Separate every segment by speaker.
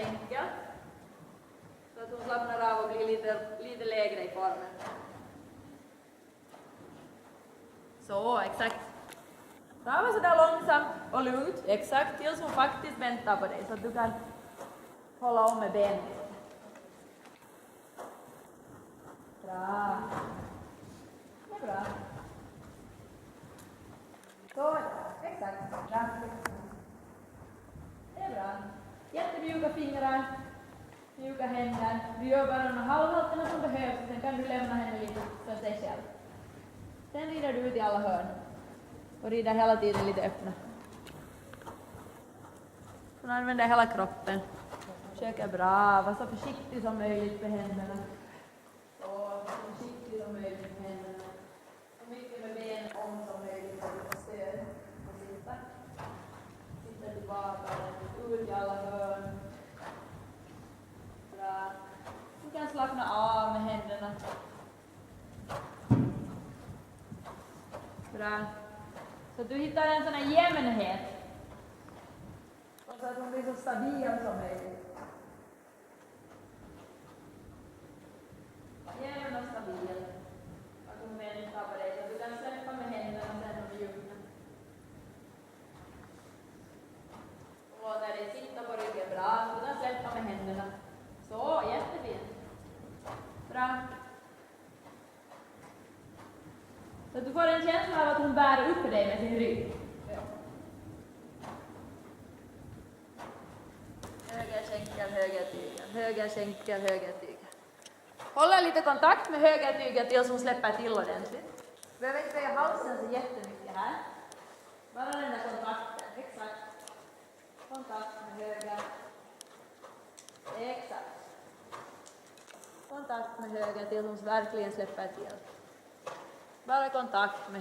Speaker 1: skänkel. Så att hon slappnar av och blir lite lägre i formen. Så, exakt. Ta mig sådär långsamt och lugnt, exakt, tills hon faktiskt väntar på dig så att du kan hålla om med benen. Bra. Det är bra. Så, exakt. Bra. Det är bra. Jättemjuka fingrar, mjuka händer. Du gör bara de halvhalterna som behövs, sen kan du lämna henne lite för sig själv. Sen rider du ut i alla hörn och rider hela tiden lite öppna. Sen använder hela kroppen. Försöker bra, var så försiktig som möjligt med händerna. Så försiktig som möjligt med händerna. Så mycket med benen om som möjligt för att få stöd och sitta. Sitta tillbaka, ut i alla hörn. Bra. Du kan slappna av med händerna. Bra. Så du hittar en sån här jämnhet. Och så att hon blir så stabil som möjligt. Jämn och stabil. Att hon väntar på dig. Så du kan släppa med händerna sen och mjukna. Och när det sitter på ryggen bra, så du kan släppa med händerna. Så, jättefint. Bra. Så att du får en känsla av att hon bär upp dig med sin rygg. Höger skänkel, höger tygen. Höger skänkel, höger tygen. Hålla lite kontakt med höger tygen tills hon släpper till ordentligt. Du behöver inte böja halsen så jättemycket här. Bara den där kontakten. Exakt. Kontakt med höger. Exakt. Kontakt med höger tills hon verkligen släpper till. Bara kontakt med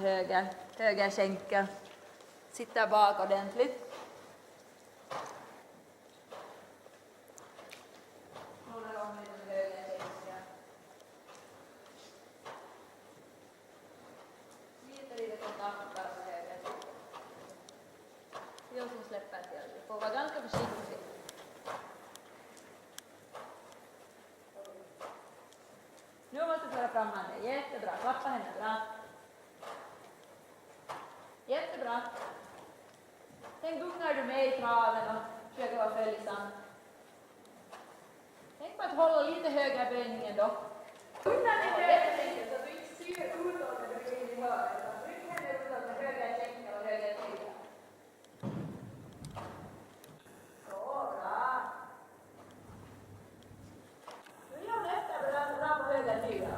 Speaker 1: höger skänkel. Sitter bak ordentligt. Håller om lite med höger skänkel. Lite kontakt bara med höger skänkel. Tills hon släpper till. Du får vara ganska försiktig. Nu måste du föra fram handen. Jättebra. Klappa henne bra. Jättebra. Sen gungar du med i traven och försöker vara följsam. Tänk på att hålla lite högre böjningen då. Undan i höger skänkel så att du inte syr utåt när du går in i hörnet. Tryck henne utåt med höger skänkel och höger tyga. Så bra. Nu gör du efter bra på höger tyga.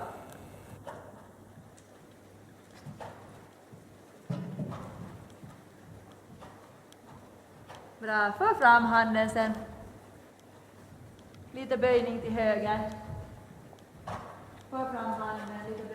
Speaker 1: Bra, för fram handen sen. Lite böjning till höger. För fram handen, lite